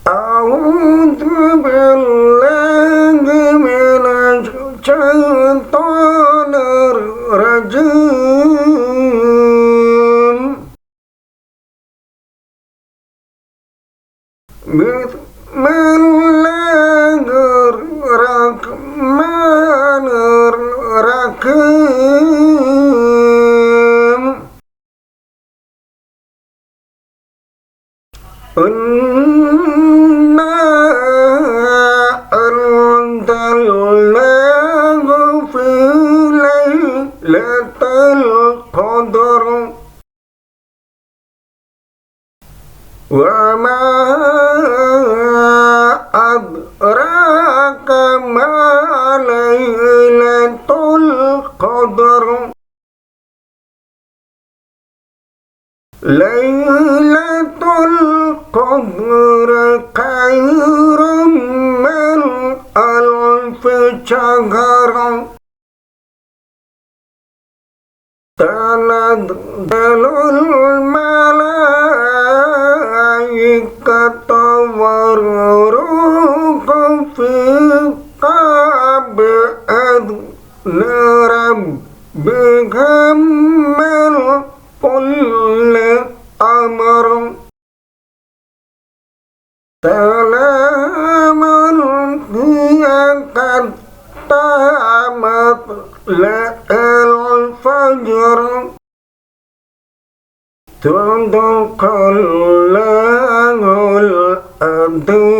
أعوذ بالله من الشيطان الرجيم بسم الله الرحمن الرحيم إنا أنزلناه في ليلة القدر وما أدراك ما ليلة القدر ليلة القدر خير من ألف شهر تنزل الملائكة والروح فيها بإذن ربهم من كل أمر سلام هي حتى مطلع الفجر صدق الله العظيم.